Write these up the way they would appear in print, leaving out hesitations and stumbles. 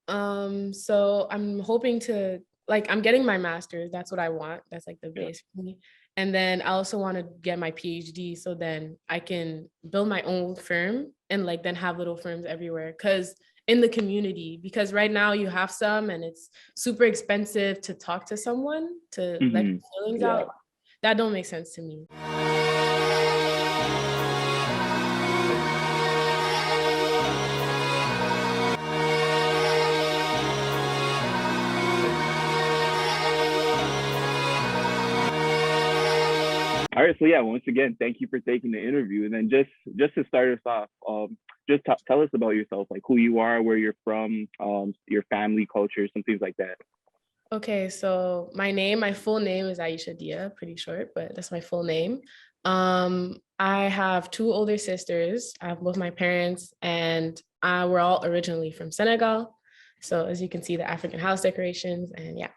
So I'm hoping to like I'm getting my master's. That's what I want. That's like the Yeah. base for me. And then I also want to get my PhD so then I can build my own firm and like then have little firms everywhere. Cause in the community, because right now you have some and it's super expensive to talk to someone to let Hmm. your feelings Yeah. out. That don't make sense to me. All right. So yeah, once again, thank you for taking the interview. And then just to start us off, just tell us about yourself, like who you are, where you're from, your family, culture, some things like that. Okay, so my full name is Aicha Dia, pretty short, but that's my full name. I have two older sisters. I have both my parents, and we're all originally from Senegal. So as you can see, the African house decorations, and yeah.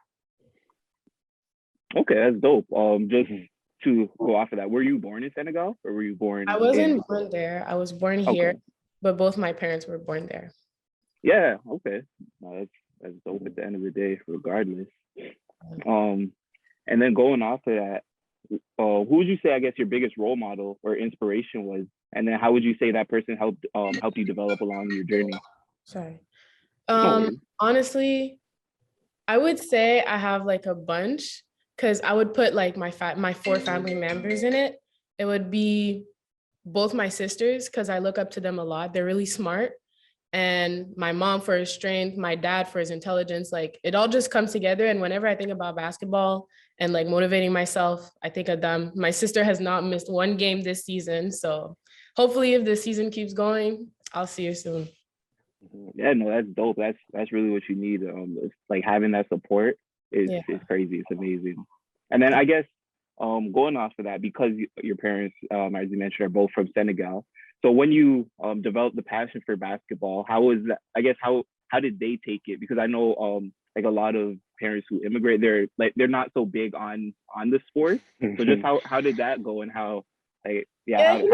Okay, that's dope. Just to go off of that, were you born in Senegal or were you I born in? wasn't born there. I was born here, Okay. but both my parents were born there. Yeah. Okay. No, that's dope at the end of the day, regardless. Um, and then going off of that, who would you say, I guess, your biggest role model or inspiration was? And then how would you say that person helped you develop along your journey? Sorry. No worries. Honestly, I would say I have like a bunch because I would put like my four family members in it. It would be both my sisters because I look up to them a lot. They're really smart. And my mom for his strength, my dad for his intelligence. Like it all just comes together. And whenever I think about basketball and like motivating myself, I think of them. My sister has not missed one game this season. So hopefully, if the season keeps going, I'll see her soon. Yeah, no, that's dope. That's really what you need. It's like having that support Yeah. is crazy. It's amazing. And then I guess going off of that, because your parents, as you mentioned, are both from Senegal. So when you developed the passion for basketball, how was that? I guess how did they take it? Because I know like a lot of parents who immigrate, they're not so big on the sport. So just how did that go and how like yeah Yeah, how did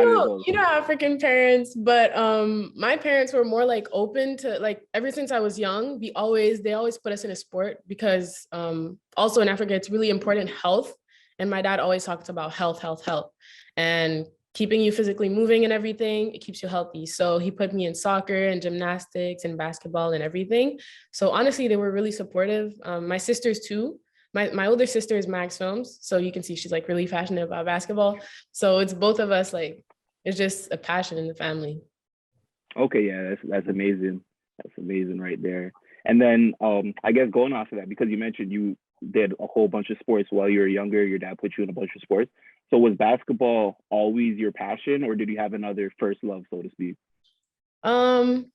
it go? African parents, but my parents were more like open to like ever since I was young, they always put us in a sport because also in Africa it's really important health. And my dad always talked about health, health, health. And keeping you physically moving and everything, it keeps you healthy. So he put me in soccer and gymnastics and basketball and everything. So honestly, they were really supportive. My sisters too. My older sister is Max Films, so you can see she's like really passionate about basketball. So it's both of us, like, it's just a passion in the family. Okay, yeah, that's amazing. That's amazing right there. And then I guess going off of that, because you mentioned you did a whole bunch of sports while you were younger, your dad put you in a bunch of sports. So was basketball always your passion, or did you have another first love, so to speak? Um,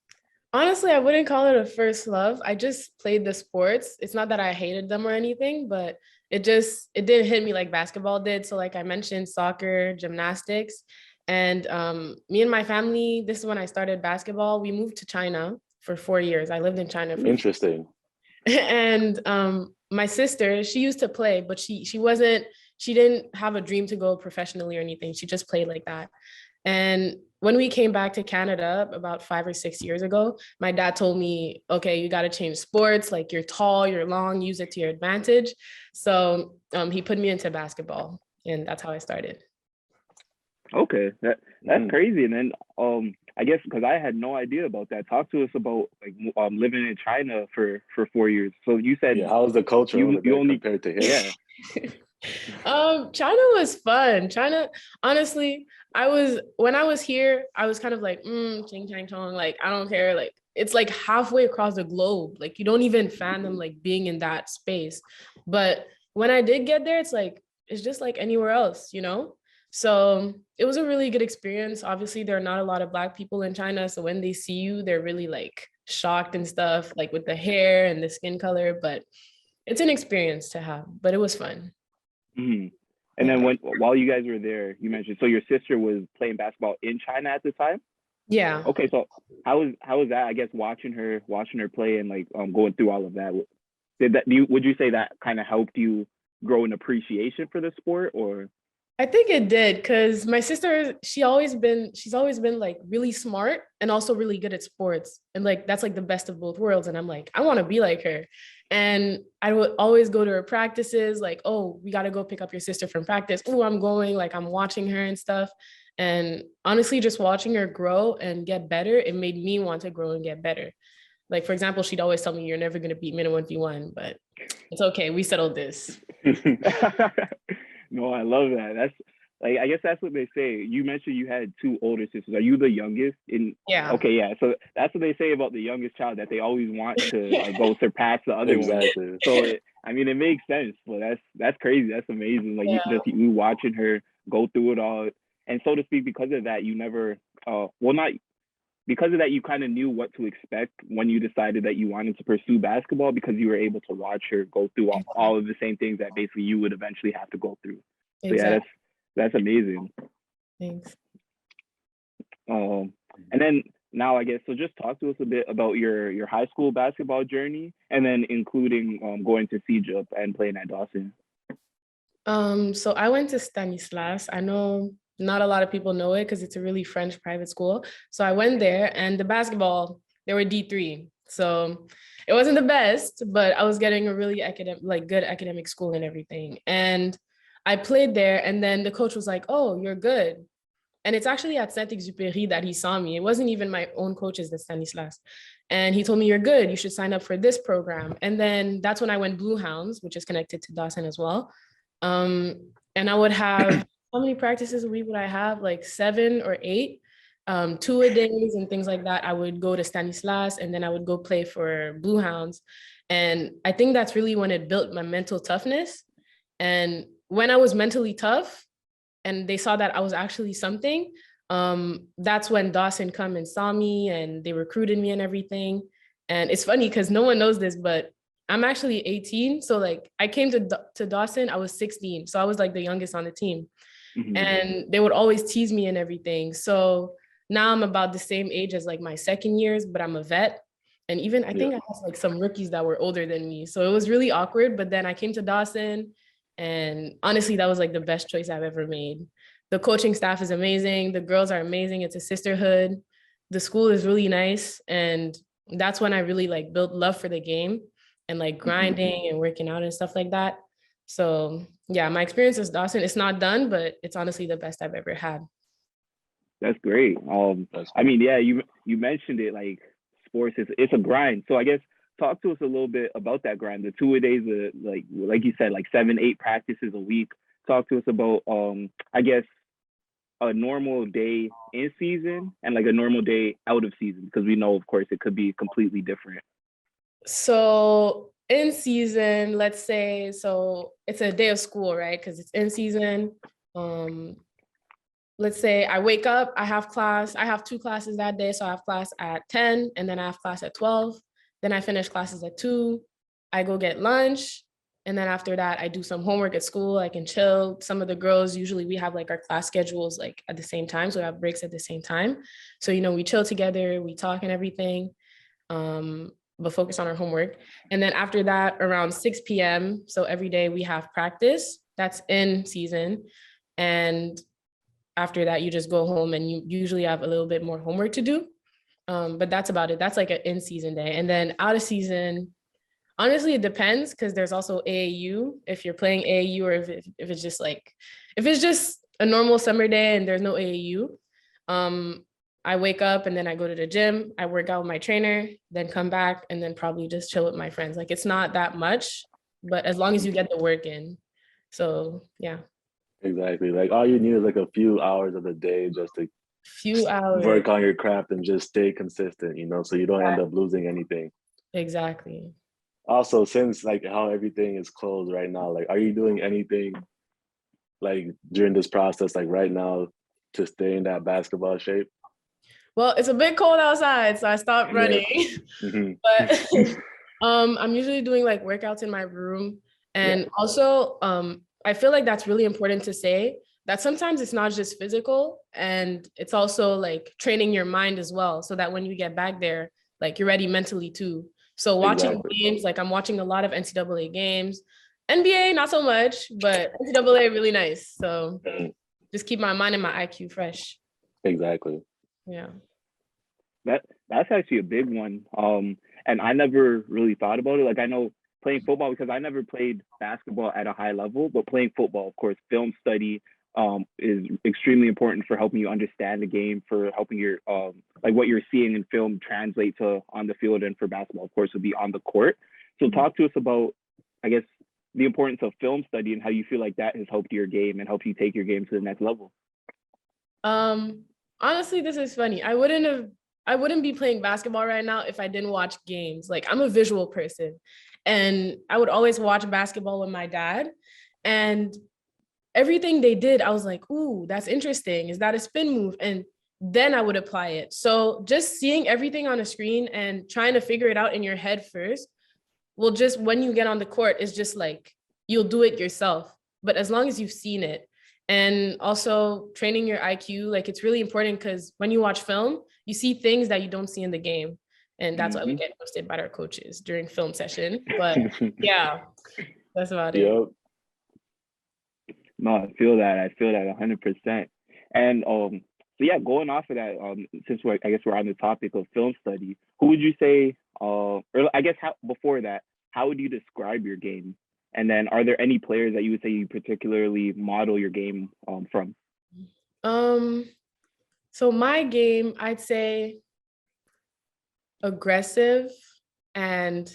Honestly, I wouldn't call it a first love. I just played the sports. It's not that I hated them or anything, but it didn't hit me like basketball did. So like I mentioned, soccer, gymnastics, and me and my family, this is when I started basketball. We moved to China for 4 years. I lived in China for Interesting. and my sister, she used to play, but she didn't have a dream to go professionally or anything. She just played like that. And when we came back to Canada about 5 or 6 years ago, my dad told me, okay, you got to change sports. Like you're tall, you're long, use it to your advantage. So he put me into basketball, and that's how I started. Okay, that's crazy. And then I guess because I had no idea about that. Talk to us about like living in China for 4 years. So you said Yeah, how was the culture over you there only compared to here? yeah. China was fun. China, honestly, when I was here, I was kind of like, ching chang chong, like I don't care. Like it's like halfway across the globe. Like you don't even fathom like being in that space. But when I did get there, it's just like anywhere else. So it was a really good experience. Obviously, there are not a lot of Black people in China. So when they see you, they're really like shocked and stuff, like with the hair and the skin color. But it's an experience to have, but it was fun. Mhm. And Yeah. then while you guys were there, you mentioned so your sister was playing basketball in China at the time. Yeah. Okay, so how was that? I guess watching her play and like going through all of that. Would you say that kind of helped you grow an appreciation for the sport or? I think it did because my sister, she's always been like really smart and also really good at sports. And like that's like the best of both worlds. And I'm like, I want to be like her. And I would always go to her practices, like, oh, we got to go pick up your sister from practice. Oh, I'm going, like I'm watching her and stuff. And honestly, just watching her grow and get better, it made me want to grow and get better. Like, for example, she'd always tell me, you're never going to beat me in a 1v1, but it's okay. We settled this. No, I love that. That's like I guess that's what they say. You mentioned you had two older sisters. Are you the youngest? In Yeah. okay, yeah. So that's what they say about the youngest child, that they always want to like go surpass the other one. Exactly. So I mean, it makes sense. But that's crazy. That's amazing. Like Yeah. you watching her go through it all, and so to speak, because of that, you never well, not because of that, you kind of knew what to expect when you decided that you wanted to pursue basketball, because you were able to watch her go through all of the same things that basically you would eventually have to go through. So yeah, Exactly. that's amazing. Thanks. And then now I guess, so just talk to us a bit about your high school basketball journey, and then including going to CJUP and playing at Dawson. So I went to Stanislas. I know not a lot of people know it because it's a really French private school. So I went there, and the basketball, they were D3. So it wasn't the best, but I was getting a really good academic school and everything. And I played there, and then the coach was like, "Oh, you're good." And it's actually at Saint-Exupéry that he saw me. It wasn't even my own coaches at Stanislas. And he told me, "You're good. You should sign up for this program." And then that's when I went Blue Hounds, which is connected to Dawson as well. And I would have, how many practices a week would I have? Like 7 or 8, 2-a-days and things like that. I would go to Stanislas, and then I would go play for Blue Hounds. And I think that's really when it built my mental toughness. And when I was mentally tough and they saw that I was actually something, that's when Dawson come and saw me, and they recruited me and everything. And it's funny because no one knows this, but I'm actually 18. So like I came to Dawson, I was 16. So I was like the youngest on the team. Mm-hmm. And they would always tease me and everything. So now I'm about the same age as like my second years, but I'm a vet. And even I think I had like some rookies that were older than me. So it was really awkward. But then I came to Dawson, and honestly, that was like the best choice I've ever made. The coaching staff is amazing. The girls are amazing. It's a sisterhood. The school is really nice. And that's when I really like built love for the game and like grinding and working out and stuff like that. So yeah, my experience is Dawson. It's not done, but it's honestly the best I've ever had. That's great. I mean, yeah, you mentioned it, like sports is, it's a grind. So I guess talk to us a little bit about that grind. The 2-a-days, like you said, like 7, 8 practices a week. Talk to us about I guess a normal day in season and like a normal day out of season, because we know, of course, it could be completely different. So in season, let's say, so it's a day of school, right? Because it's in season. Let's say I wake up, I have class. I have 2 classes that day. So I have class at 10, and then I have class at 12. Then I finish classes at 2. I go get lunch. And then after that, I do some homework at school. I can chill. Some of the girls, usually we have like our class schedules like at the same time. So we have breaks at the same time. So, we chill together, we talk and everything, but focus on our homework. And then after that, around 6 p.m. So every day we have practice. That's in season. And after that, you just go home, and you usually have a little bit more homework to do. But that's about it. That's like an in-season day. And then out of season, honestly, it depends, because there's also AAU, if you're playing AAU, or if it's just like, if it's just a normal summer day and there's no AAU, I wake up and then I go to the gym, I work out with my trainer, then come back and then probably just chill with my friends. Like it's not that much, but as long as you get the work in. So yeah. Exactly. Like all you need is like a few hours of the day just to Few hours. work on your craft and just stay consistent, so you don't end up losing anything. Exactly. Also, since like how everything is closed right now, like are you doing anything like during this process, like right now, to stay in that basketball shape? Well, it's a bit cold outside, so I stopped running. Mm-hmm. But I'm usually doing like workouts in my room. And also, I feel like that's really important to say, that sometimes it's not just physical, and it's also like training your mind as well, so that when you get back there, like you're ready mentally too. So watching games, like I'm watching a lot of NCAA games. NBA, not so much, but NCAA really nice. So Mhm. just keep my mind and my IQ fresh. Exactly. Yeah. That's actually a big one. And I never really thought about it. Like I know playing football because I never played basketball at a high level, but playing football, of course, film study is extremely important for helping you understand the game, for helping your like what you're seeing in film translate to on the field, and for basketball, of course, would be on the court. So talk to us about, I guess, the importance of film study and how you feel like that has helped your game and helped you take your game to the next level. Honestly, this is funny. I wouldn't be playing basketball right now if I didn't watch games. Like I'm a visual person and I would always watch basketball with my dad, and everything they did, I was like, ooh, that's interesting. Is that a spin move? And then I would apply it. So just seeing everything on a screen and trying to figure it out in your head first will just, when you get on the court, is just like, you'll do it yourself. But as long as you've seen it, and also training your IQ, like it's really important because when you watch film, you see things that you don't see in the game. And that's why we get roasted by our coaches during film session. But yeah, that's about it. Yep. No, I feel that. I feel that 100%. And so yeah, going off of that, since I guess we're on the topic of film study, who would you say, or I guess how before that, how would you describe your game? And then, are there any players that you would say you particularly model your game from? So my game, I'd say aggressive and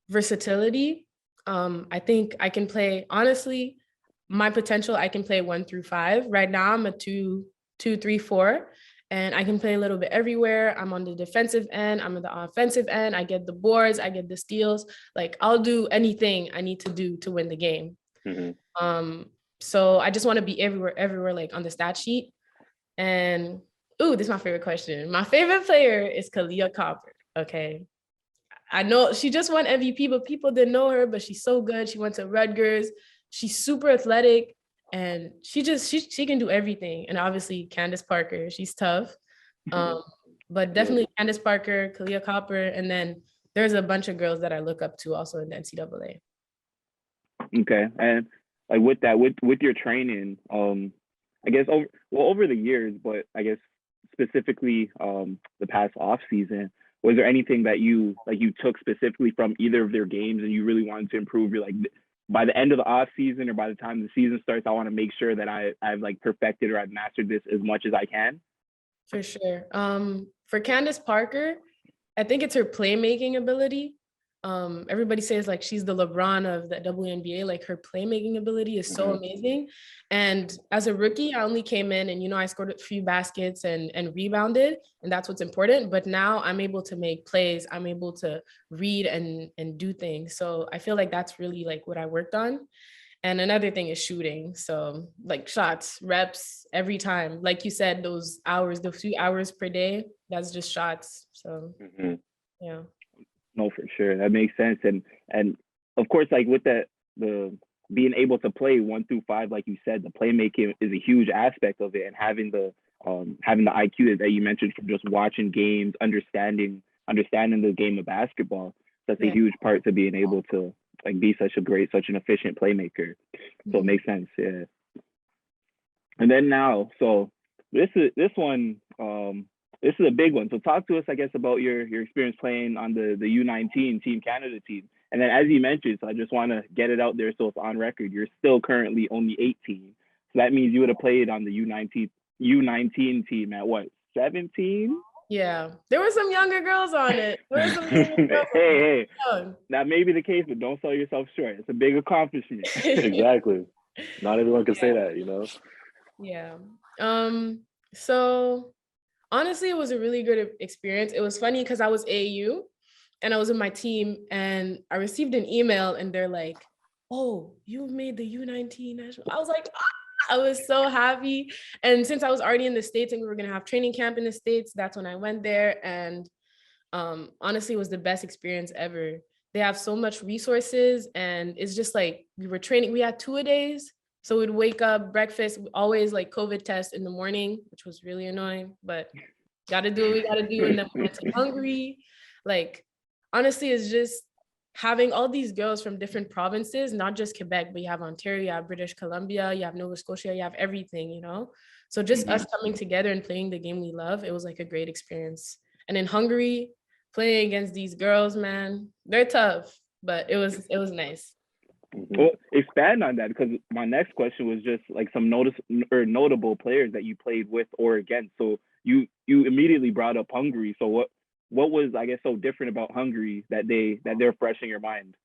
versatility. I think I can play, honestly, my potential, I can play 1 through 5. Right now I'm a 2, 2, 3, 4, and I can play a little bit everywhere. I'm on the defensive end, I'm on the offensive end. I get the boards, I get the steals. Like I'll do anything I need to do to win the game. So I just want to be everywhere, like on the stat sheet. And ooh, this is my favorite question. My favorite player is Aicha Dia. Okay. I know she just won MVP, but people didn't know her, but she's so good. She went to Rutgers. She's super athletic and she can do everything. And obviously Candace Parker, she's tough. But definitely Candace Parker, Aicha Dia, and then there's a bunch of girls that I look up to also in the NCAA. Okay, and like with that, with your training, I guess over the years, but I guess specifically the past off season, was there anything that you took specifically from either of their games and you really wanted to improve? You're like, by the end of the off season or by the time the season starts, I want to make sure that I've like perfected or I've mastered this as much as I can. For sure. For Candace Parker, I think it's her playmaking ability. Everybody says like she's the LeBron of the WNBA. Like her playmaking ability is so amazing. And as a rookie, I only came in and I scored a few baskets and rebounded, and that's what's important. But now I'm able to make plays. I'm able to read and do things. So I feel like that's really like what I worked on. And another thing is shooting. So like shots, reps every time. Like you said, those few hours per day, that's just shots. So yeah. No, for sure. That makes sense. And of course, like with the being able to play 1 through 5, like you said, the playmaking is a huge aspect of it, and having the IQ that you mentioned from just watching games, understanding the game of basketball. That's a huge part to being able to like be such an efficient playmaker. So it makes sense. Yeah. And then now, so this one, this is a big one. So talk to us, I guess, about your experience playing on the U19 Team Canada team. And then as you mentioned, so I just want to get it out there so it's on record, you're still currently only 18. So that means you would have played on the U19 team at what, 17? Yeah, there were some younger girls on it. Hey, that may be the case, but don't sell yourself short. It's a big accomplishment. Exactly. Not everyone can say that, Yeah. So honestly, it was a really good experience. It was funny because I was AAU and I was in my team, and I received an email and they're like, "Oh, you made the U19 national." I was like, I was so happy. And since I was already in the States and we were going to have training camp in the States, that's when I went there. And honestly, it was the best experience ever. They have so much resources, and it's just like we were training. We had 2-a-days. So we'd wake up, breakfast, always like COVID test in the morning, which was really annoying, but gotta do what we gotta do. And then we went to Hungary. Like, honestly, it's just having all these girls from different provinces, not just Quebec, but you have Ontario, you have British Columbia, you have Nova Scotia, you have everything, you know? So just us coming together and playing the game we love, it was like a great experience. And in Hungary, playing against these girls, man, they're tough, but it was nice. Well, expand on that, because my next question was just like some notable players that you played with or against. So you immediately brought up Hungary. So what was, I guess, so different about Hungary that they're fresh in your mind?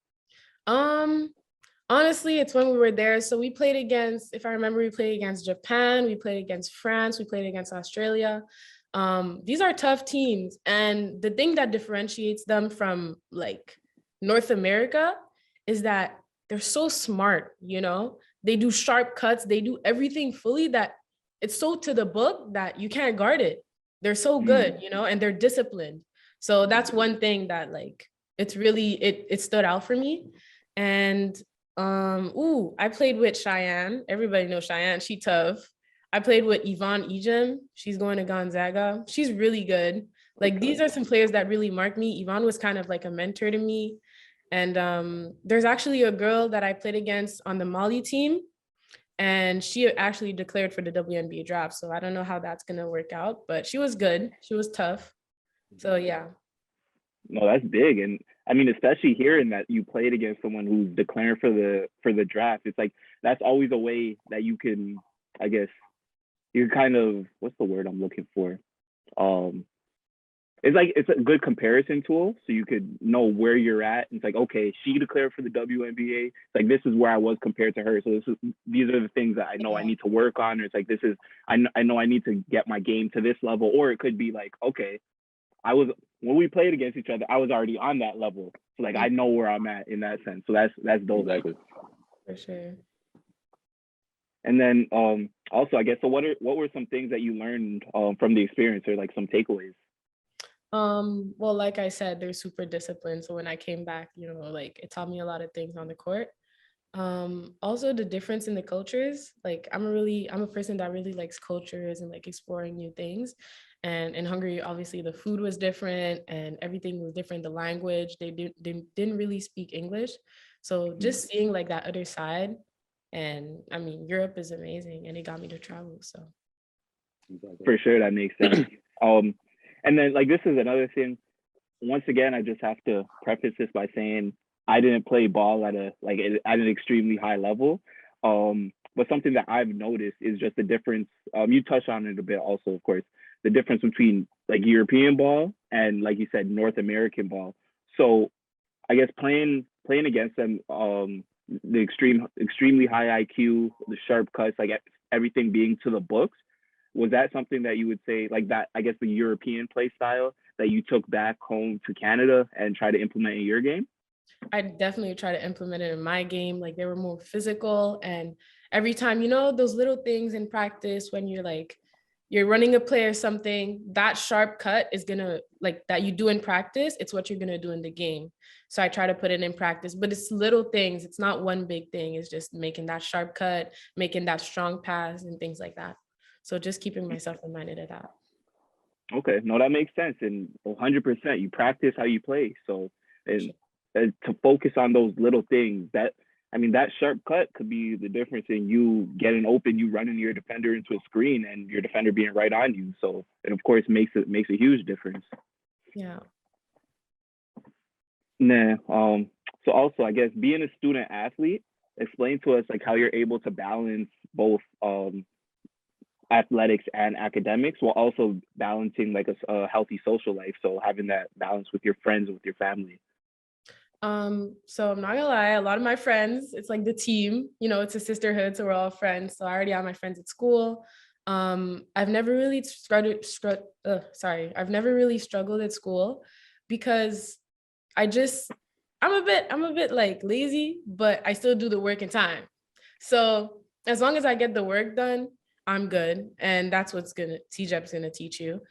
Honestly, it's when we were there. So we played against, if I remember, we played against Japan, we played against France, we played against Australia. These are tough teams. And the thing that differentiates them from like North America is that they're so smart, you know? They do sharp cuts, they do everything fully that it's so to the book that you can't guard it. They're so good, you know, and they're disciplined. So that's one thing that like, it's really, it stood out for me. And I played with Cheyenne. Everybody knows Cheyenne. She tough. I played with Yvonne Ejim. She's going to Gonzaga. She's really good. Like these are some players that really marked me. Yvonne was kind of like a mentor to me. And there's actually a girl that I played against on the Mali team, and she actually declared for the WNBA draft. So I don't know how that's gonna work out, but she was good. She was tough. So yeah. No, that's big. And I mean, especially hearing that you played against someone who's declaring for the draft, it's like that's always a way that you can, I guess, you kind of, what's the word I'm looking for? It's like it's a good comparison tool, so you could know where you're at. It's like, okay, she declared for the WNBA. It's like this is where I was compared to her. So these are the things that I know I need to work on. Or it's like I know I need to get my game to this level. Or it could be like, okay, when we played against each other, I was already on that level. So like I know where I'm at in that sense. So that's dope. Exactly. For sure. And then also, I guess, so what were some things that you learned from the experience, or like some takeaways? Well, like I said, they're super disciplined. So when I came back, you know, like it taught me a lot of things on the court. Also the difference in the cultures. Like I'm a person that really likes cultures and like exploring new things. And in Hungary, obviously the food was different and everything was different. The language, they didn't really speak English. So just seeing like that other side. And I mean, Europe is amazing and it got me to travel. So for sure, that makes sense. And then like this is another thing. Once again, I just have to preface this by saying I didn't play ball at an extremely high level. But something that I've noticed is just the difference. You touched on it a bit also, of course, the difference between like European ball and, like you said, North American ball. So I guess playing against them, the extremely high IQ, the sharp cuts, like everything being to the books. Was that something that you would say, like that, I guess the European play style that you took back home to Canada and try to implement in your game? I definitely try to implement it in my game. Like they were more physical, and every time, you know, those little things in practice when you're running a play or something, that sharp cut is gonna, like that you do in practice, it's what you're gonna do in the game. So I try to put it in practice, but it's little things. It's not one big thing. It's just making that sharp cut, making that strong pass and things like that. So just keeping myself reminded of that. Okay, no, that makes sense. And 100%, you practice how you play. So, and to focus on those little things, that sharp cut could be the difference in you getting open, you running your defender into a screen, and your defender being right on you. So it of course makes a huge difference. Yeah. Nah. So also, I guess being a student athlete, explain to us like how you're able to balance both athletics and academics while also balancing like a healthy social life. So having that balance with your friends, with your family. So I'm not gonna lie, a lot of my friends, it's like the team, you know, it's a sisterhood, so we're all friends. So I already have my friends at school. I've never really I've never really struggled at school because I'm a bit like lazy, but I still do the work in time. So as long as I get the work done, I'm good. And that's what's TJEP's gonna teach you.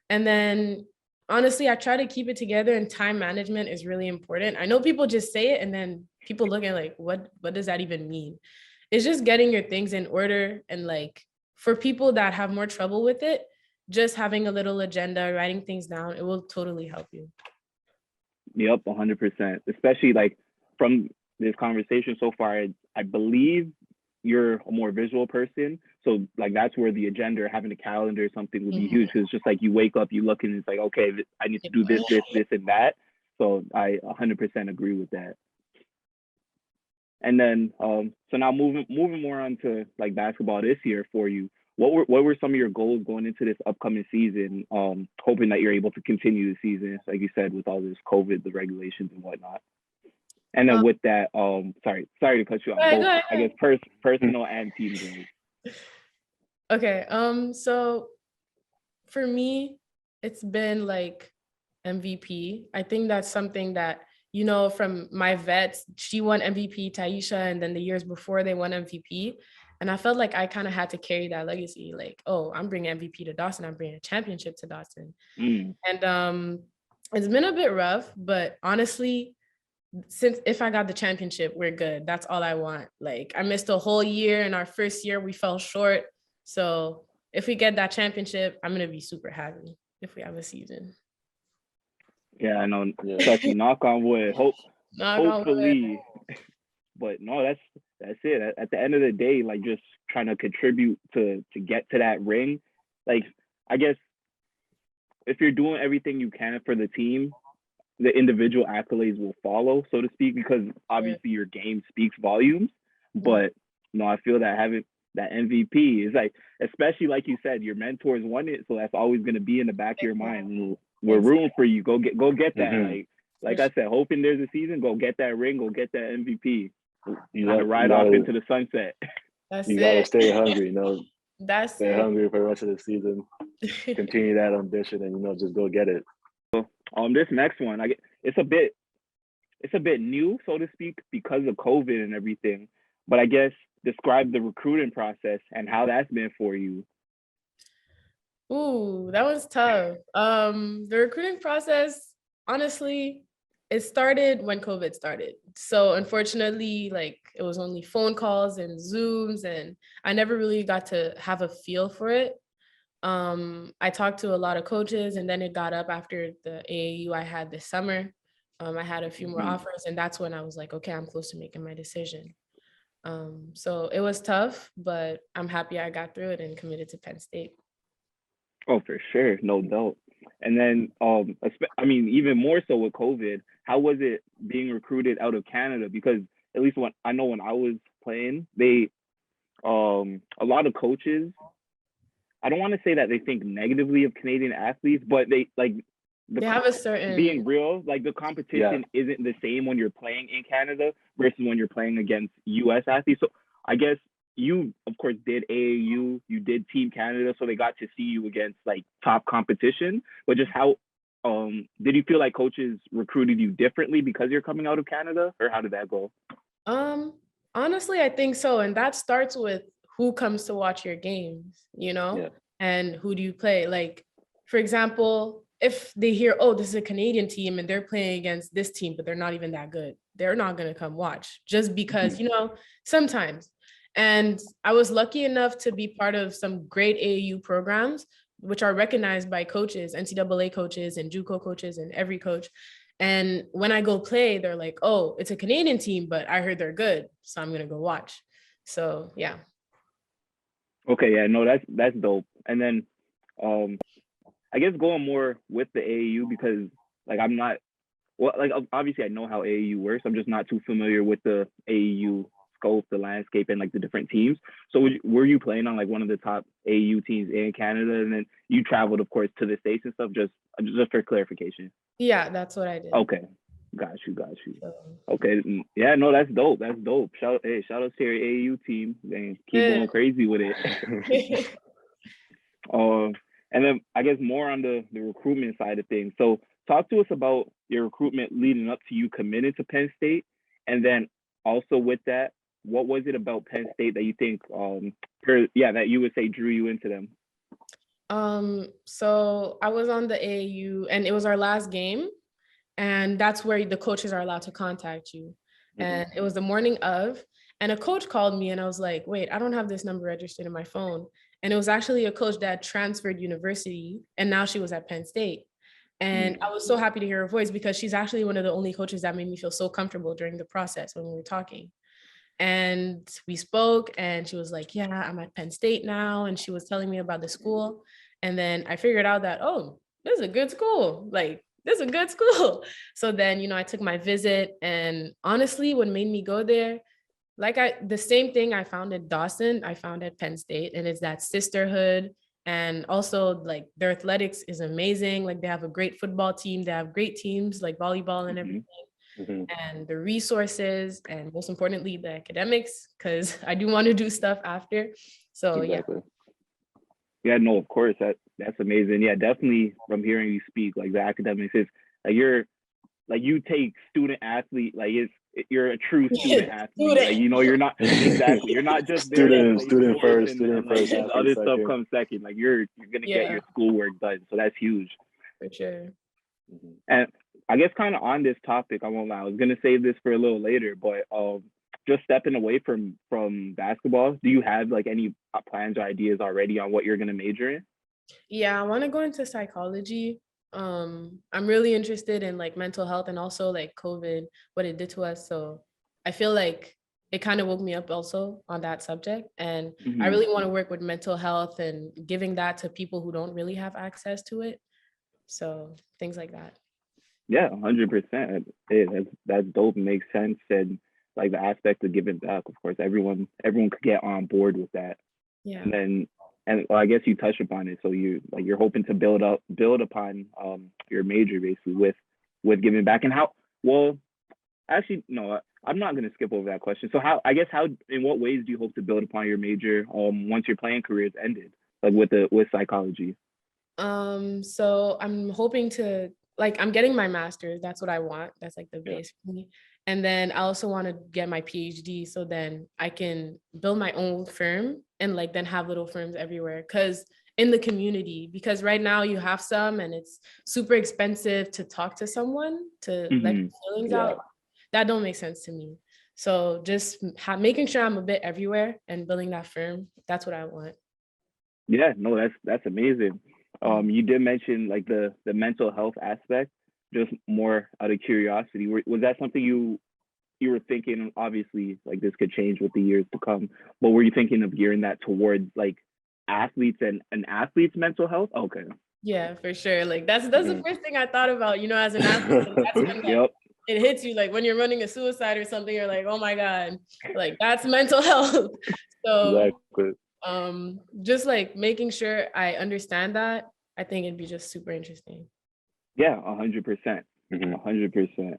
And then honestly, I try to keep it together, and time management is really important. I know people just say it and then people look at like, what does that even mean? It's just getting your things in order. And like for people that have more trouble with it, just having a little agenda, writing things down, it will totally help you. Yep, 100%. Especially like from this conversation so far, I believe you're a more visual person. So like that's where the agenda or having a calendar or something would be huge. Because it's just like you wake up, you look and it's like, okay, I need to do this, and that. So I 100% agree with that. And then so now moving more on to like basketball this year for you. What were some of your goals going into this upcoming season? Hoping that you're able to continue the season, like you said, with all this COVID, the regulations and whatnot. And then with that, sorry to cut you off. Both, I guess personal and team goals. Okay. So for me, it's been like MVP. I think that's something that, from my vets, she won MVP, Taisha, and then the years before they won MVP. And I felt like I kind of had to carry that legacy. Like, oh, I'm bringing MVP to Dawson. I'm bringing a championship to Dawson. And it's been a bit rough, but honestly, since if I got the championship, we're good. That's all I want. Like I missed a whole year. In our first year, we fell short. So if we get that championship, I'm going to be super happy if we have a season. Yeah, I know. Especially knock on wood. Hopefully. But no, that's it. At the end of the day, like just trying to contribute to get to that ring. Like I guess if you're doing everything you can for the team, the individual accolades will follow, so to speak, because obviously your game speaks volumes. But no, I feel that having that MVP is like, especially like you said, your mentors won it, so that's always going to be in the back of your mind. We're rooting for you. Go get that. Like I said, hoping there's a season. Go get that ring. Go get that MVP. You gotta ride off into the sunset. You gotta stay hungry. Stay hungry for the rest of the season. Continue that ambition, and just go get it. This next one, it's a bit new, so to speak, because of COVID and everything. But I guess describe the recruiting process and how that's been for you. Ooh, that was tough. The recruiting process, honestly, it started when COVID started. So unfortunately, like it was only phone calls and Zooms, and I never really got to have a feel for it. I talked to a lot of coaches, and then it got up after the AAU I had this summer. I had a few more offers, and that's when I was like, okay, I'm close to making my decision. So it was tough, but I'm happy I got through it and committed to Penn State. Oh, for sure. No doubt. And then, I mean, even more so with COVID, how was it being recruited out of Canada? Because at least when I was playing, a lot of coaches, I don't want to say that they think negatively of Canadian athletes, but they have a certain, being real, like the competition isn't the same when you're playing in Canada versus when you're playing against US athletes. So I guess you, of course, did AAU, you did Team Canada, so they got to see you against like top competition. But just how did you feel like coaches recruited you differently because you're coming out of Canada, or how did that go? Honestly, I think so. And that starts with who comes to watch your games, and who do you play? Like, for example, if they hear, oh, this is a Canadian team and they're playing against this team, but they're not even that good, they're not going to come watch just because, sometimes. And I was lucky enough to be part of some great AAU programs, which are recognized by coaches, NCAA coaches and JUCO coaches and every coach. And when I go play, they're like, oh, it's a Canadian team, but I heard they're good, so I'm going to go watch. So, yeah. Okay, yeah, no, that's dope. And then I guess going more with the AAU, because like I'm not, well, like obviously I know how AAU works. I'm just not too familiar with the AAU scope, the landscape, and like the different teams. So were you playing on like one of the top AAU teams in Canada, and then you traveled, of course, to the States and stuff? Just for clarification. Yeah, that's what I did. Okay, got you. Okay, yeah, no, that's dope. Shout out to your AAU team, and keep going crazy with it. And then I guess more on the recruitment side of things. So talk to us about your recruitment leading up to you committing to Penn State. And then also with that, what was it about Penn State that you think, that you would say drew you into them? So I was on the AAU and it was our last game. And that's where the coaches are allowed to contact you. And it was the morning of, and a coach called me and I was like, wait, I don't have this number registered in my phone. And it was actually a coach that transferred university and now she was at Penn State. And I was so happy to hear her voice because she's actually one of the only coaches that made me feel so comfortable during the process when we were talking. And we spoke and she was like, yeah, I'm at Penn State now. And she was telling me about the school. And then I figured out that, oh, this is a good school. Like, this is a good school. So then, I took my visit, and honestly, what made me go there, the same thing I found at Dawson, I found at Penn State, and it's that sisterhood. And also like their athletics is amazing. Like they have a great football team. They have great teams like volleyball and everything. And the resources, and most importantly, the academics, because I do want to do stuff after. So Exactly. Yeah, no, of course, that's amazing. Yeah, definitely from hearing you speak, like the academics is like you take student athlete, like you're a true student athlete. Like, you're not exactly, you're not just there to play student sports first, and like athlete other stuff second. comes second. Like you're gonna get your schoolwork done. So that's huge. For sure. And I guess kind of on this topic, I won't lie, I was gonna save this for a little later, but just stepping away from basketball, do you have like any plans or ideas already on what you're gonna major in? Yeah, I want to go into psychology. I'm really interested in like mental health and also like COVID, what it did to us. So I feel like it kind of woke me up also on that subject. And I really want to work with mental health and giving that to people who don't really have access to it. So things like that. Yeah, 100%. That's dope. It makes sense. And like the aspect of giving back, of course, everyone could get on board with that. Yeah. And well, I guess you touched upon it. So you're hoping to build upon your major basically with giving back. And actually no, I'm not gonna skip over that question. So how in what ways do you hope to build upon your major once your playing career is ended, like with psychology? So I'm hoping to, like, I'm getting my master's. That's what I want. That's like the base for me. And then I also want to get my PhD so then I can build my own firm and like then have little firms everywhere. Cause in the community, because right now you have some and it's super expensive to talk to someone to let your feelings out. That don't make sense to me. So just making sure I'm a bit everywhere and building that firm. That's what I want. Yeah, no, that's amazing. You did mention like the mental health aspect, just more out of curiosity. Was that something you were thinking? Obviously, like this could change with the years to come, but were you thinking of gearing that towards like athletes and athletes' mental health? Okay. Yeah, for sure. Like that's the first thing I thought about, as an athlete. Like, that's when like, it hits you, like when you're running a suicide or something, you're like, oh my God, like that's mental health. So just like making sure I understand that, I think it'd be just super interesting. Yeah, 100%. 100%.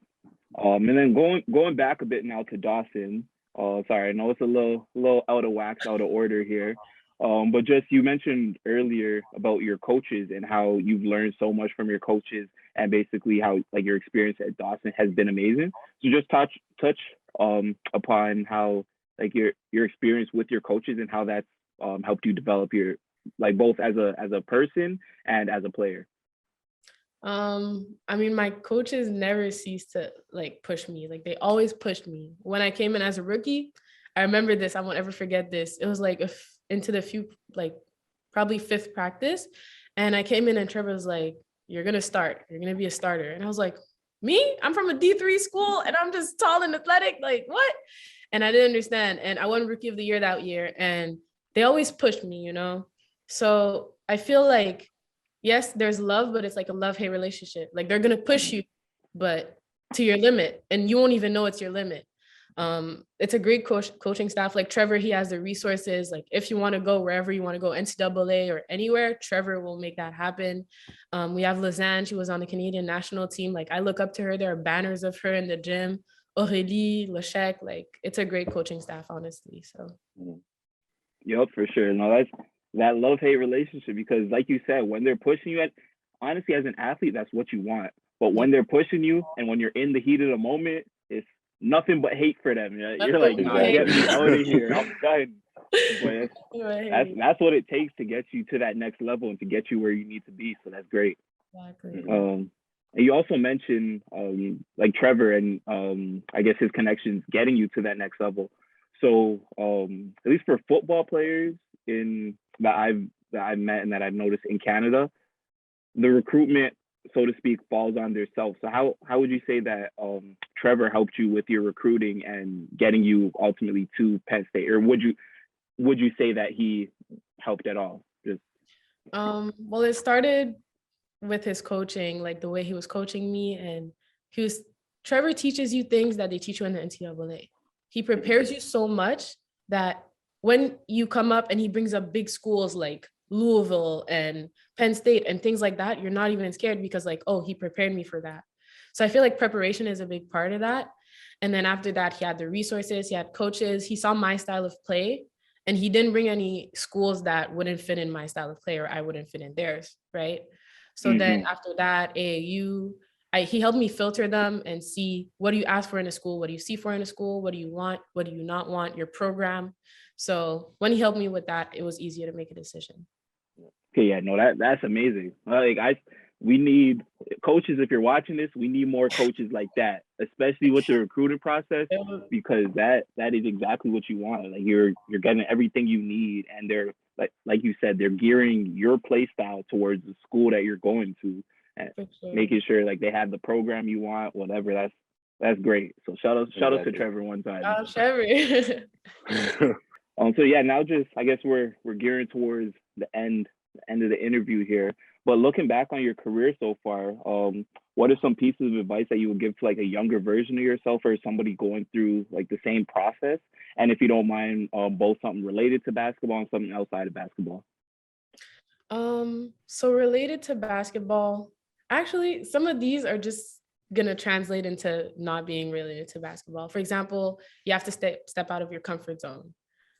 And then going back a bit now to Dawson. Sorry, I know it's a little out of wax, out of order here. But just you mentioned earlier about your coaches and how you've learned so much from your coaches and basically how like your experience at Dawson has been amazing. So just touch upon how like your experience with your coaches and how that's helped you develop your like both as a person and as a player. I mean, my coaches never ceased to like push me. Like they always pushed me. When I came in as a rookie, I remember this. I won't ever forget this. It was like into the probably fifth practice, and I came in and Trevor was like, "You're gonna start. You're gonna be a starter." And I was like, "Me? I'm from a D3 school, and I'm just tall and athletic. Like what?" And I didn't understand. And I won Rookie of the Year that year, and they always pushed me. So I feel like, yes, there's love, but it's like a love-hate relationship. Like they're gonna push you, but to your limit, and you won't even know it's your limit. It's a great coaching staff. Like Trevor, he has the resources. Like if you want to go wherever you want to go, NCAA or anywhere, Trevor will make that happen. We have Lizanne. She was on the Canadian national team. Like I look up to her. There are banners of her in the gym. Aurélie, Lechek. Like it's a great coaching staff, honestly. So. Yep, for sure. No, that's that love-hate relationship because like you said, when they're pushing you honestly, as an athlete, that's what you want. But when they're pushing you and when you're in the heat of the moment, it's nothing but hate for them. You're like, nah, get me out of here. I'm done. But that's what it takes to get you to that next level and to get you where you need to be. So that's great. Exactly. And you also mentioned like Trevor and I guess his connections getting you to that next level. So at least for football players that I've met and that I've noticed in Canada, the recruitment so to speak, falls on themselves. So how would you say that Trevor helped you with your recruiting and getting you ultimately to Penn State, or would you say that he helped at all? Just well, it started with his coaching, like the way he was coaching me, and Trevor teaches you things that they teach you in the NCAA. He prepares you so much that when you come up and he brings up big schools like Louisville and Penn State and things like that, you're not even scared because like, oh, he prepared me for that. So I feel like preparation is a big part of that. And then after that, he had the resources, he had coaches, he saw my style of play, and he didn't bring any schools that wouldn't fit in my style of play or I wouldn't fit in theirs, right? So then after that, AAU, he helped me filter them and see, what do you ask for in a school? What do you see for in a school? What do you want? What do you not want? Your program. So when he helped me with that, it was easier to make a decision. Okay, yeah, no, that's amazing. Like we need coaches. If you're watching this, we need more coaches like that, especially with the recruiting process, because that is exactly what you want. Like you're getting everything you need, and they're like you said, they're gearing your play style towards the school that you're going to, and making sure like they have the program you want, whatever. That's great. So shout out to Trevor one time. Oh, Trevor. So yeah, now just I guess we're gearing towards the end of the interview here. But looking back on your career so far, what are some pieces of advice that you would give to like a younger version of yourself or somebody going through like the same process? And if you don't mind, both something related to basketball and something outside of basketball. So related to basketball, actually, some of these are just gonna translate into not being related to basketball. For example, you have to step out of your comfort zone.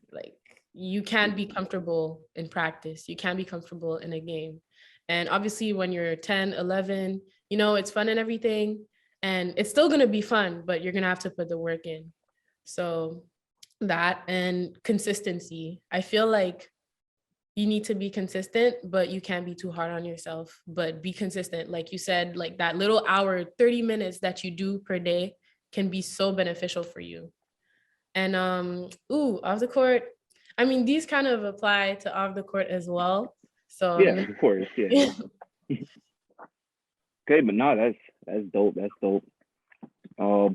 Like you can't be comfortable in practice. You can't be comfortable in a game. And obviously when you're 10, 11, it's fun and everything. And it's still going to be fun, but you're going to have to put the work in. So that and consistency. I feel like you need to be consistent, but you can't be too hard on yourself, but be consistent. Like you said, like that little hour, 30 minutes that you do per day can be so beneficial for you. And off the court, I mean, these kind of apply to off the court as well. So yeah, of course, yeah. Okay, but no, that's dope. That's dope.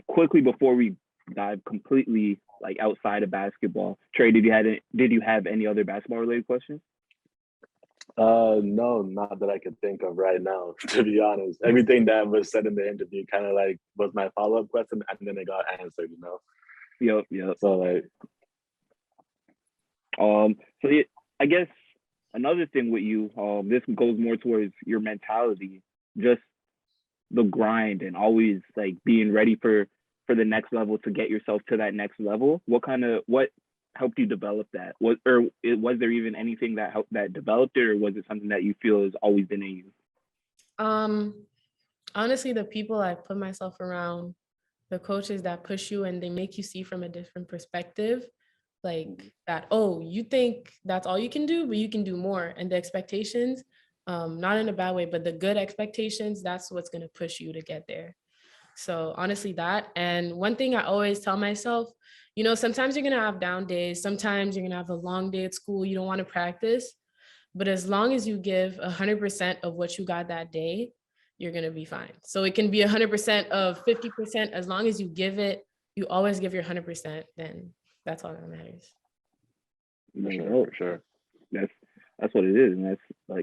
Quickly before we dive completely like outside of basketball, Trey, did you have any other basketball related questions? No, not that I could think of right now, to be honest. Everything that was said in the interview kind of like was my follow-up question, and then it got answered, Yep. So like so I guess another thing with you, this goes more towards your mentality, just the grind and always like being ready for the next level, to get yourself to that next level. What helped you develop that? Was there even anything that developed it, or was it something that you feel has always been in you? Honestly, the people I put myself around, the coaches that push you and they make you see from a different perspective, like that, oh, you think that's all you can do, but you can do more. And the expectations, not in a bad way, but the good expectations, that's what's going to push you to get there. So honestly, that. And one thing I always tell myself, sometimes you're going to have down days. Sometimes you're going to have a long day at school. You don't want to practice. But as long as you give 100% of what you got that day, you're going to be fine. So it can be 100% of 50%. As long as you give it, you always give your 100%, then that's all that matters. For sure. That's what it is. And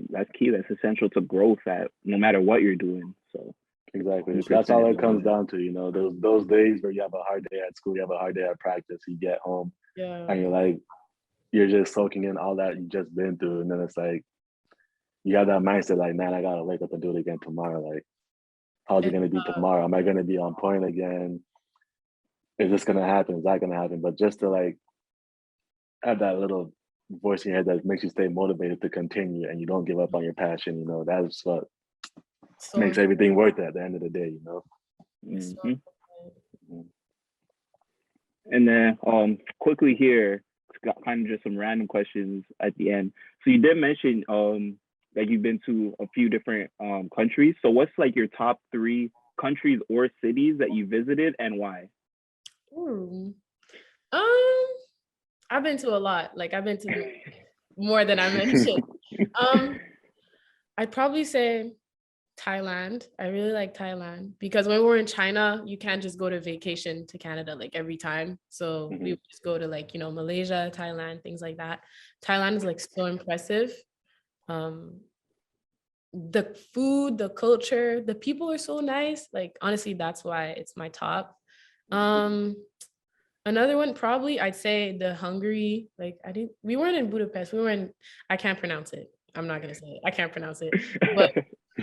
that's key. That's essential to growth no matter what you're doing. So exactly. That's all it comes down to, those days where you have a hard day at school, you have a hard day at practice, you get home and you're just soaking in all that you just been through. And then it's like, you have that mindset like, man, I got to wake up and do it again tomorrow. Like, how's it going to be tomorrow? Am I going to be on point again? Is this going to happen? Is that going to happen? But just to like have that little voice in your head that makes you stay motivated to continue and you don't give up on your passion, that's what makes everything worth it at the end of the day, And then quickly here, got kind of just some random questions at the end. So you did mention that you've been to a few different countries. So what's like your top 3 countries or cities that you visited, and why? I've been to a lot. Like I've been to more than I mentioned. I'd probably say Thailand. I really like Thailand because when we're in China, you can't just go to vacation to Canada like every time. So we would just go to like, Malaysia, Thailand, things like that. Thailand is like so impressive. The food, the culture, the people are so nice. Like honestly, that's why it's my top. Another one probably I'd say the Hungary. Like we weren't in Budapest. I can't pronounce it. I'm not gonna say it. I can't pronounce it. But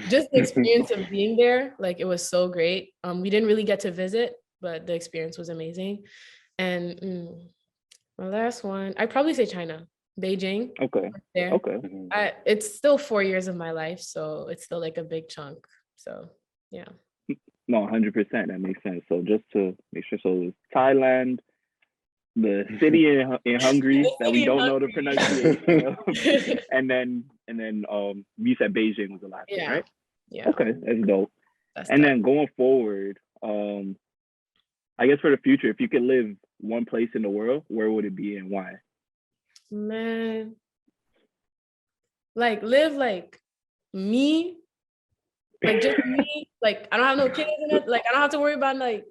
just the experience of being there, like it was so great. We didn't really get to visit, but the experience was amazing. And my last one, I'd probably say China, Beijing. Okay. There. Okay. It's still 4 years of my life, so it's still like a big chunk. So yeah. No, 100%. That makes sense. So just to make sure, so it's Thailand, the city in Hungary that we don't know the pronunciation of, and then you said Beijing was the last one, right? Yeah. Okay, that's dope. Then going forward, I guess for the future, if you could live one place in the world, where would it be and why? Man, like live like me, like just me, like I don't have no kids in it, like I don't have to worry about like.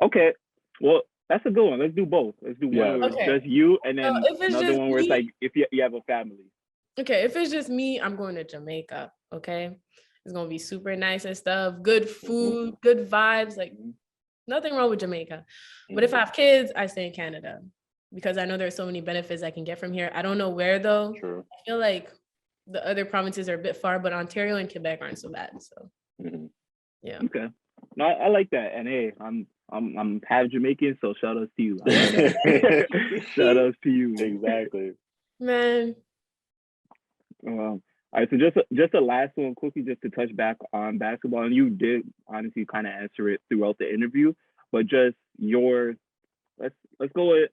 Okay, well that's a good one. Let's do both. Let's do one where it's just you, and then another one where it's like if you have a family. Okay, if it's just me, I'm going to Jamaica. Okay, it's gonna be super nice and stuff. Good food, good vibes. Like nothing wrong with Jamaica. But if I have kids, I stay in Canada because I know there's so many benefits I can get from here. I don't know where though. True. I feel like the other provinces are a bit far, but Ontario and Quebec aren't so bad. So yeah. Okay. No, I like that. And hey, I'm half Jamaican, so shout out to you. Shout out to you. Exactly. Man. All right, so just the last one quickly, just to touch back on basketball, and you did honestly kind of answer it throughout the interview, but just let's go with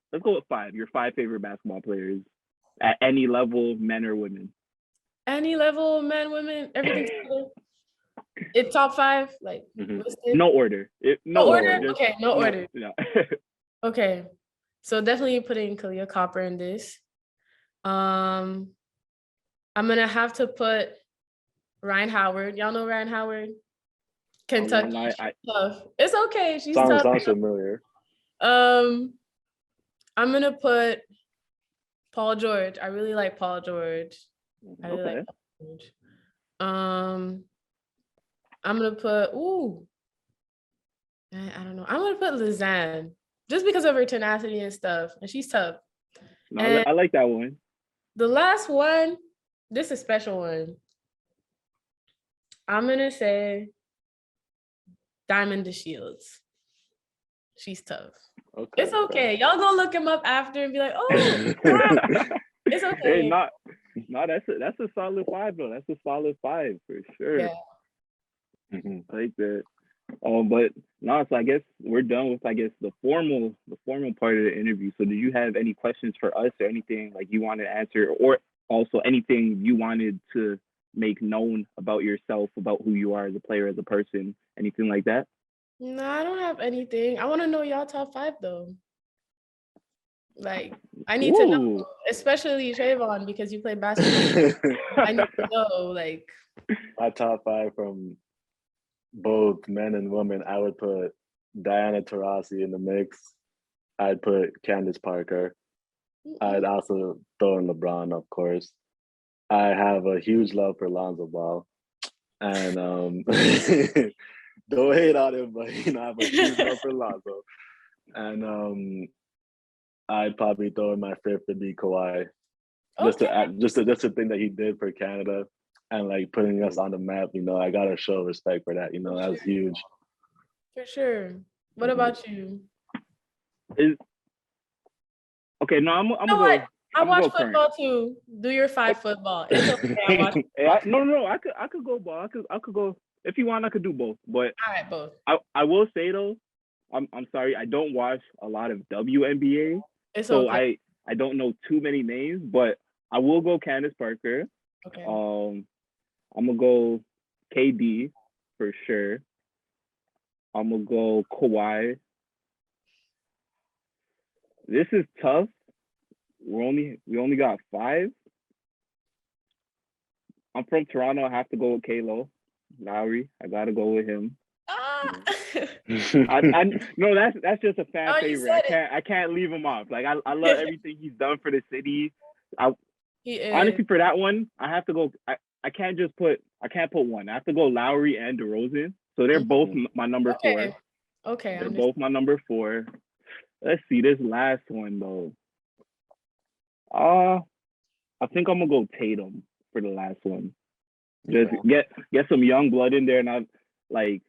5. Your 5 favorite basketball players at any level, men or women. Any level, men, women, everything. It's top 5, like no order. No order. Just, okay, no order. Yeah. Okay, so definitely putting Kalia Copper in this. I'm gonna have to put Ryan Howard. Y'all know Ryan Howard? Kentucky. Tough. It's okay. She's tough. Sounds familiar. I'm gonna put Paul George. I really like Paul George. I really like Paul George. I'm gonna put I don't know. I'm gonna put Lizanne just because of her tenacity and stuff, and she's tough. No, and I like that one. The last one, this is a special one. I'm gonna say Diamond DeShields. She's tough. Okay, it's okay. Y'all go look him up after and be like, oh, it's okay. Hey, that's a solid 5 though. That's a solid 5 for sure. Yeah. I like that. But no, so I guess we're done with the formal part of the interview. So do you have any questions for us or anything like you wanted to answer, or also anything you wanted to make known about yourself, about who you are as a player, as a person, anything like that? No, I don't have anything. I want to know y'all top 5 though. Like I need to know, especially Trayvon, because you play basketball. I need to know like my top 5 from both men and women. I would put Diana Taurasi in the mix. I'd put Candace Parker. I'd also throw in LeBron, of course. I have a huge love for Lonzo Ball, and don't hate on him, but I have a huge love for Lonzo. And I'd probably throw in my 5th to be Kawhi, just the thing that he did for Canada and like putting us on the map. I gotta show respect for that. That's huge. For sure. What about you? Okay, no, I'm I watch football too. Do your 5 football. It's okay. I watch no. I could go ball. I could go if you want. I could do both. But all right, both. I will say though, I'm sorry. I don't watch a lot of WNBA, so okay. I don't know too many names. But I will go Candace Parker. Okay. I'm gonna go KD for sure. I'm gonna go Kawhi. This is tough. We only got 5. I'm from Toronto. I have to go with Kalo, Lowry. I gotta go with him. Ah. No, that's just a fan Oh, you favorite. said I can't leave him off. Like I love everything he's done for the city. he is. Honestly, for that one, I have to go. I can't put one. I have to go Lowry and DeRozan. So they're both my number four. Okay. They're both my number four. Let's see this last one though. I think I'm gonna go Tatum for the last one. Just get some young blood in there, and out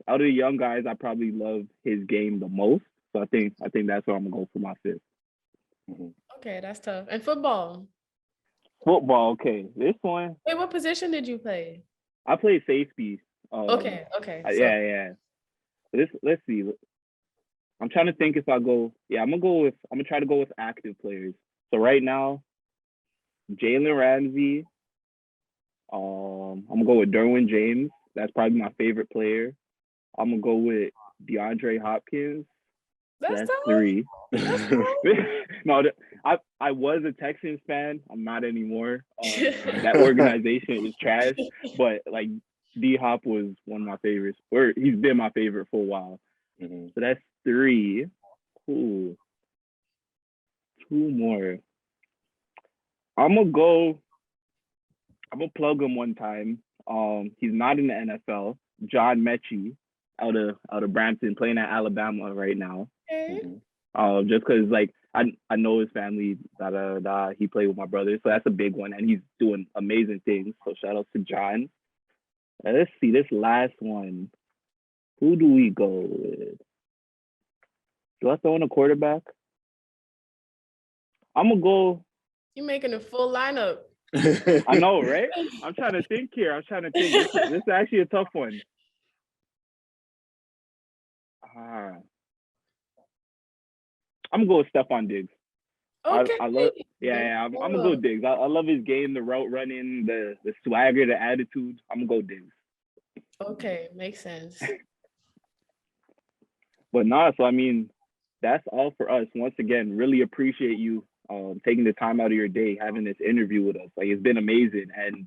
of the young guys, I probably love his game the most. So I think that's where I'm gonna go for my fifth. Okay, that's tough. And football. Football, okay. This one. Wait, what position did you play? I played safety. Okay. Yeah. Let's see. I'm trying to think if I go. Yeah, I'm gonna try to go with active players. So right now, Jalen Ramsey. I'm gonna go with Derwin James. That's probably my favorite player. I'm gonna go with DeAndre Hopkins. That's three. No, I was a Texans fan. I'm not anymore. That organization is trash. But like D Hop was one of my favorites, or he's been my favorite for a while. So that's three. Cool. Two more. I'm gonna plug him one time. He's not in the NFL. John Mechie out of Brampton, playing at Alabama right now. Okay. Just because like I know his family, he played with my brother, so that's a big one, and he's doing amazing things. So shout out to John. Let's see this last one. Who do we go with? Do I throw in a quarterback? I'm gonna go. You're making a full lineup. I know, right? I'm trying to think here. This is actually a tough one. I'm gonna go with Stephon Diggs. Okay. I'm gonna go Diggs. I love his game, the route running, the swagger, the attitude. I'm gonna go Diggs. Okay, makes sense. But so I mean, that's all for us. Once again, really appreciate you taking the time out of your day, having this interview with us. Like, it's been amazing. And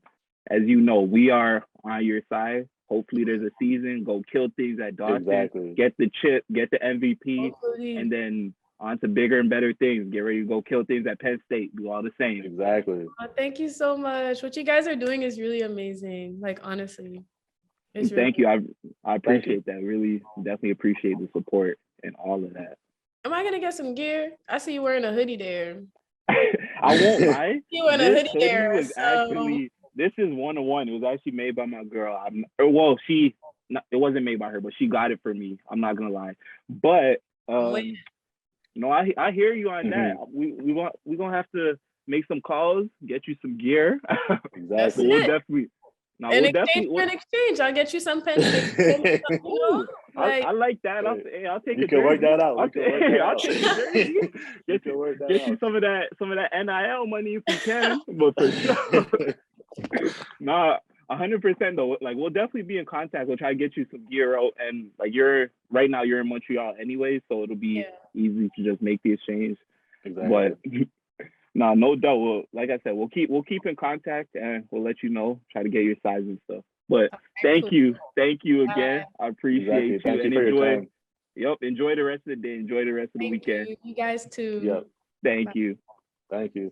as you know, we are on your side. Hopefully there's a season, go kill things at Dawson, get the chip, get the MVP, and then on to bigger and better things. Get ready to go kill things at Penn State, do all the same. Exactly. Thank you so much. What you guys are doing is really amazing. Like, honestly. Thank you. I appreciate that. Really, definitely appreciate the support and all of that. Am I gonna get some gear? I see you wearing a hoodie there. I won't lie. You wearing a hoodie there. Actually, this is 101. It was actually made by my girl. It wasn't made by her, but she got it for me. I'm not gonna lie. But no, I hear you on that. We gonna have to make some calls, get you some gear. Exactly. We'll definitely. No, in exchange, I'll get you some Penn State. I like that. I'll take it. You can work that out. I'll take it. Get you some of that NIL money if you can. But for sure. 100% though. Like, we'll definitely be in contact. We'll try to get you some gear out, and like right now you're in Montreal anyway, so it'll be easy to just make the exchange. Exactly. But no doubt. Like I said, we'll keep in contact, and we'll let you know. Try to get your size and stuff. But thank you again. I appreciate you. Thank you and for your time. Yep. Enjoy the rest of the day. Enjoy the rest of the weekend. You guys too. Yep. Thank you. Thank you.